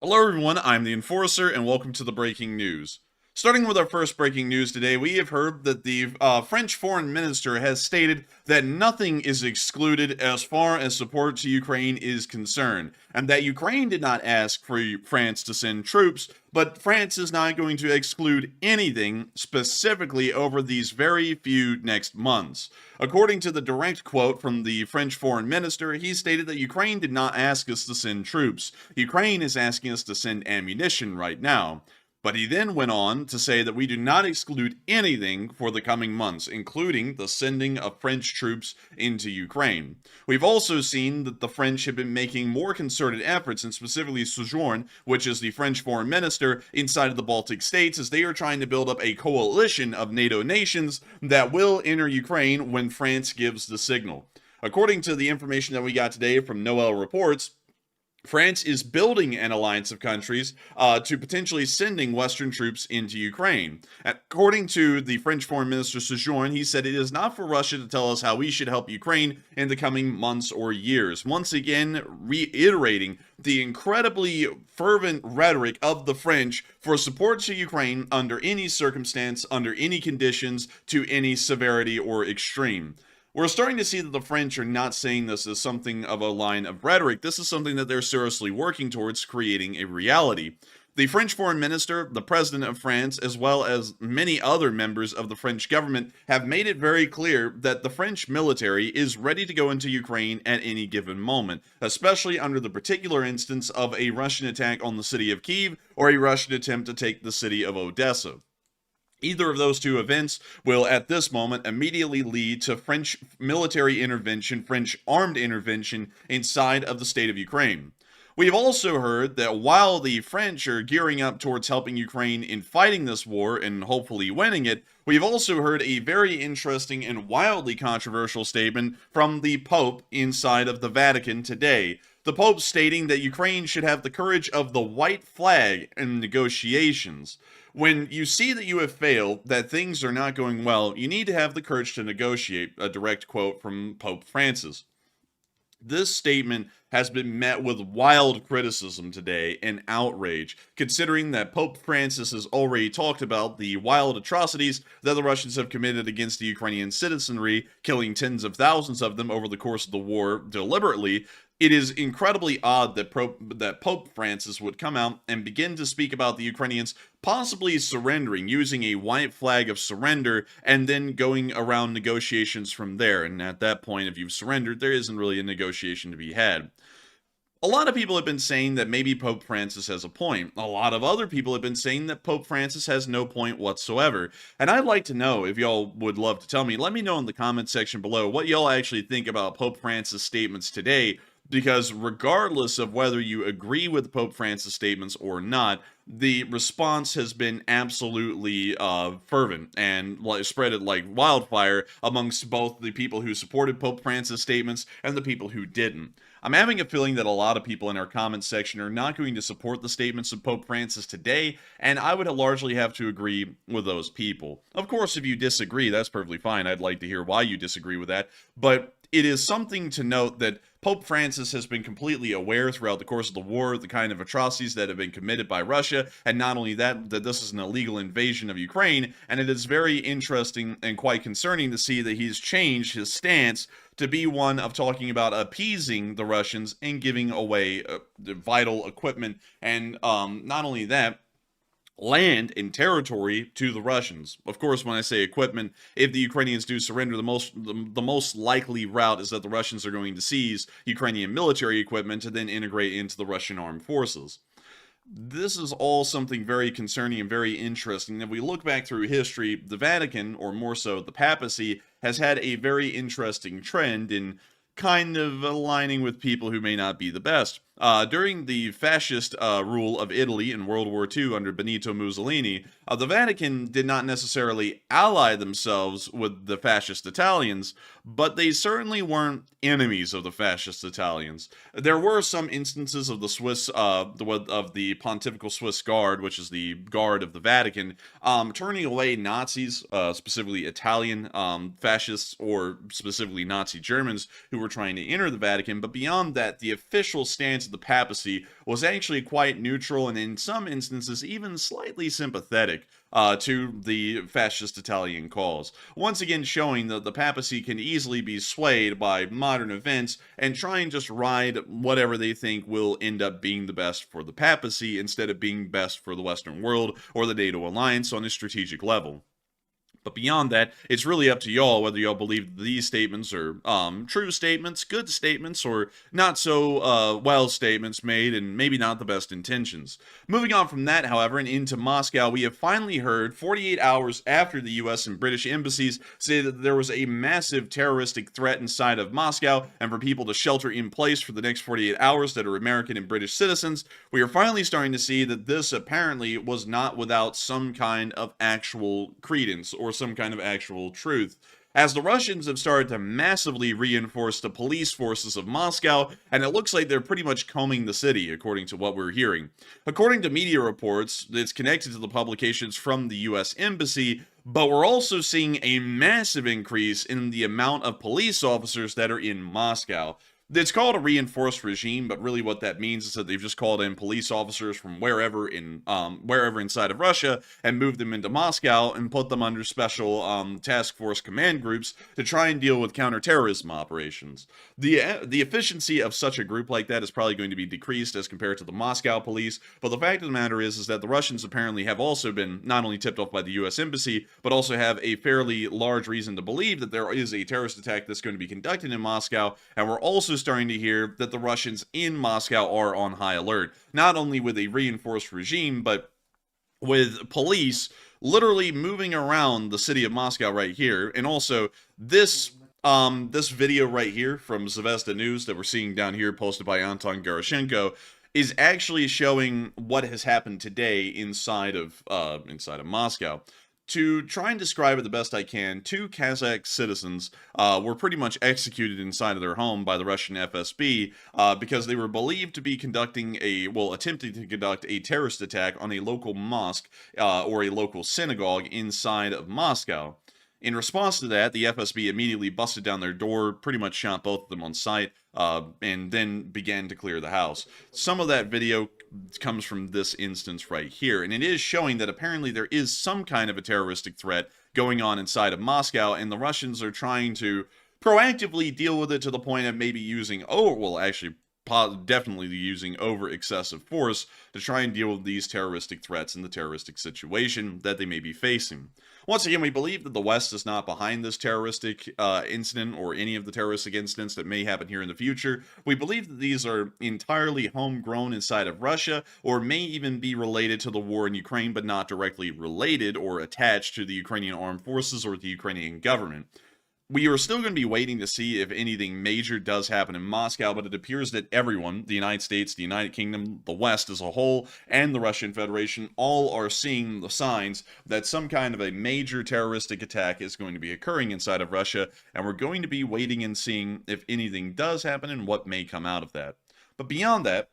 Hello everyone, I'm the Enforcer, and welcome to the breaking news. Starting with our first breaking news today, we have heard that the French foreign minister has stated that nothing is excluded as far as support to Ukraine is concerned, and that Ukraine did not ask for France to send troops, but France is not going to exclude anything specifically over these very few next months. According to the direct quote from the French foreign minister, he stated that Ukraine did not ask us to send troops. Ukraine is asking us to send ammunition right now. But he then went on to say that we do not exclude anything for the coming months, including the sending of French troops into Ukraine. We've also seen that the French have been making more concerted efforts, and specifically Sojourn, which is the French foreign minister, inside of the Baltic states, as they are trying to build up a coalition of NATO nations that will enter Ukraine when France gives the signal. According to the information that we got today from Noel Reports, France is building an alliance of countries to potentially sending Western troops into Ukraine. According to the French Foreign Minister Sojourn, he said it is not for Russia to tell us how we should help Ukraine in the coming months or years. Once again, reiterating the incredibly fervent rhetoric of the French for support to Ukraine under any circumstance, under any conditions, to any severity or extreme. We're starting to see that the French are not saying this as something of a line of rhetoric. This is something that they're seriously working towards creating a reality. The French foreign minister, the president of France, as well as many other members of the French government have made it very clear that the French military is ready to go into Ukraine at any given moment, especially under the particular instance of a Russian attack on the city of Kyiv or a Russian attempt to take the city of Odessa. Either of those two events will, at this moment, immediately lead to French military intervention, French armed intervention inside of the state of Ukraine. We've also heard that while the French are gearing up towards helping Ukraine in fighting this war and hopefully winning it, we've also heard a very interesting and wildly controversial statement from the Pope inside of the Vatican today. The Pope stating that Ukraine should have the courage of the white flag in negotiations. When you see that you have failed, that things are not going well, you need to have the courage to negotiate, a direct quote from Pope Francis. This statement has been met with wild criticism today and outrage, considering that Pope Francis has already talked about the wild atrocities that the Russians have committed against the Ukrainian citizenry, killing tens of thousands of them over the course of the war deliberately. It is incredibly odd that Pope Francis would come out and begin to speak about the Ukrainians possibly surrendering, using a white flag of surrender, and then going around negotiations from there. And at that point, if you've surrendered, there isn't really a negotiation to be had. A lot of people have been saying that maybe Pope Francis has a point. A lot of other people have been saying that Pope Francis has no point whatsoever. And I'd like to know, if y'all would love to tell me, let me know in the comment section below what y'all actually think about Pope Francis' statements today. Because regardless of whether you agree with Pope Francis' statements or not, the response has been absolutely fervent and spread it like wildfire amongst both the people who supported Pope Francis' statements and the people who didn't. I'm having a feeling that a lot of people in our comment section are not going to support the statements of Pope Francis today, and I would largely have to agree with those people. Of course, if you disagree, that's perfectly fine. I'd like to hear why you disagree with that, but it is something to note that Pope Francis has been completely aware throughout the course of the war the kind of atrocities that have been committed by Russia, and not only that, that this is an illegal invasion of Ukraine, and it is very interesting and quite concerning to see that he's changed his stance to be one of talking about appeasing the Russians and giving away vital equipment, and not only that, land and territory to the Russians. Of course, when I say equipment, if the Ukrainians do surrender, the most likely route is that the Russians are going to seize Ukrainian military equipment to then integrate into the Russian armed forces. This is all something very concerning and very interesting. If we look back through history, the Vatican, or more so the papacy, has had a very interesting trend in kind of aligning with people who may not be the best. During the fascist rule of Italy in World War II under Benito Mussolini, the Vatican did not necessarily ally themselves with the fascist Italians, but they certainly weren't enemies of the fascist Italians. There were some instances of the Swiss, of the Pontifical Swiss Guard, which is the guard of the Vatican, turning away Nazis, specifically Italian fascists, or specifically Nazi Germans who were trying to enter the Vatican. But beyond that, the official stance stance of the papacy was actually quite neutral and in some instances even slightly sympathetic to the fascist Italian cause. Once again showing that the papacy can easily be swayed by modern events and try and just ride whatever they think will end up being the best for the papacy instead of being best for the Western world or the NATO alliance on a strategic level. But beyond that, it's really up to y'all whether y'all believe these statements are true statements, good statements, or not so well statements made and maybe not the best intentions. Moving on from that, however, and into Moscow, we have finally heard 48 hours after the US and British embassies say that there was a massive terroristic threat inside of Moscow and for people to shelter in place for the next 48 hours that are American and British citizens, we are finally starting to see that this apparently was not without some kind of actual credence or some kind of actual truth, as the Russians have started to massively reinforce the police forces of Moscow, and it looks like they're pretty much combing the city, according to what we're hearing. According to media reports, it's connected to the publications from the US Embassy, but we're also seeing a massive increase in the amount of police officers that are in Moscow. It's called a reinforced regime, but really what that means is that they've just called in police officers from wherever inside of Russia and moved them into Moscow and put them under special task force command groups to try and deal with counterterrorism operations. The efficiency of such a group like that is probably going to be decreased as compared to the Moscow police, but the fact of the matter is that the Russians apparently have also been not only tipped off by the US Embassy, but also have a fairly large reason to believe that there is a terrorist attack that's going to be conducted in Moscow, and we're also starting to hear that the Russians in Moscow are on high alert, not only with a reinforced regime, but with police literally moving around the city of Moscow right here. And also this video right here from Zvezda News that we're seeing down here, posted by Anton Garashenko, is actually showing what has happened today inside of Moscow. To try and describe it the best I can, 2 Kazakh citizens were pretty much executed inside of their home by the Russian FSB because they were believed to be attempting to conduct a terrorist attack on a local mosque or a local synagogue inside of Moscow. In response to that, the FSB immediately busted down their door, pretty much shot both of them on sight, and then began to clear the house. Some of that video comes from this instance right here, and it is showing that apparently there is some kind of a terroristic threat going on inside of Moscow, and the Russians are trying to proactively deal with it to the point of maybe definitely using over excessive force to try and deal with these terroristic threats and the terroristic situation that they may be facing. Once again, we believe that the West is not behind this terroristic incident or any of the terroristic incidents that may happen here in the future. We believe that these are entirely homegrown inside of Russia, or may even be related to the war in Ukraine, but not directly related or attached to the Ukrainian armed forces or the Ukrainian government. We are still going to be waiting to see if anything major does happen in Moscow, but it appears that everyone, the United States, the United Kingdom, the West as a whole, and the Russian Federation, all are seeing the signs that some kind of a major terroristic attack is going to be occurring inside of Russia, and we're going to be waiting and seeing if anything does happen and what may come out of that. But beyond that,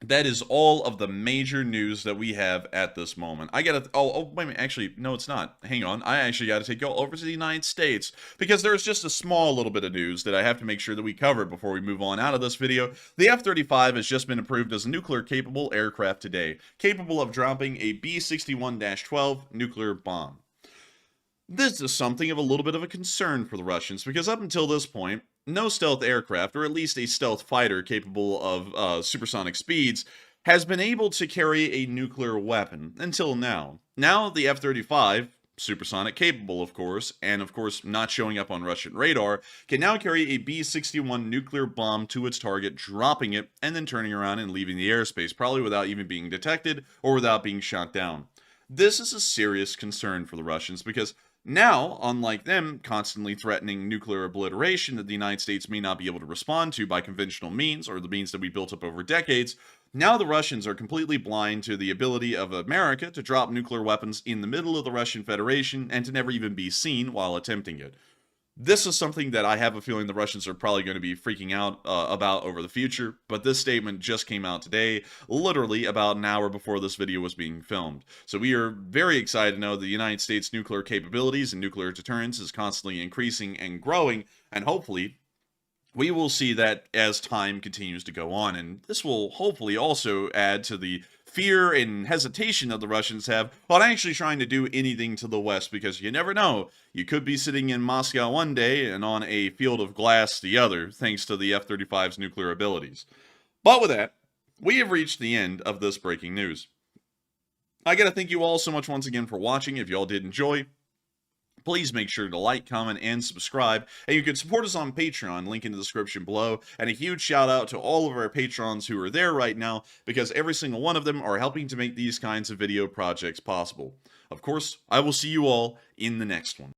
that is all of the major news that we have at this moment. Wait a minute, actually, no, it's not. Hang on, I actually gotta take y'all over to the United States, because there's just a small little bit of news that I have to make sure that we cover before we move on out of this video. The F-35 has just been approved as a nuclear-capable aircraft today, capable of dropping a B-61-12 nuclear bomb. This is something of a little bit of a concern for the Russians, because up until this point, no stealth aircraft, or at least a stealth fighter capable of supersonic speeds, has been able to carry a nuclear weapon until now. Now the F-35, supersonic capable of course, and of course not showing up on Russian radar, can now carry a B-61 nuclear bomb to its target, dropping it, and then turning around and leaving the airspace, probably without even being detected or without being shot down. This is a serious concern for the Russians, because now, unlike them constantly threatening nuclear obliteration that the United States may not be able to respond to by conventional means, or the means that we built up over decades, now the Russians are completely blind to the ability of America to drop nuclear weapons in the middle of the Russian Federation and to never even be seen while attempting it. This is something that I have a feeling the Russians are probably going to be freaking out about over the future, but this statement just came out today, literally about an hour before this video was being filmed. So we are very excited to know the United States' nuclear capabilities and nuclear deterrence is constantly increasing and growing, and hopefully we will see that as time continues to go on, and this will hopefully also add to the fear and hesitation that the Russians have on actually trying to do anything to the West, because you never know. You could be sitting in Moscow one day and on a field of glass the other, thanks to the F-35's nuclear abilities. But with that, we have reached the end of this breaking news. I gotta thank you all so much once again for watching. If y'all did enjoy, please make sure to like, comment, and subscribe. And you can support us on Patreon, link in the description below. And a huge shout out to all of our patrons who are there right now, because every single one of them are helping to make these kinds of video projects possible. Of course, I will see you all in the next one.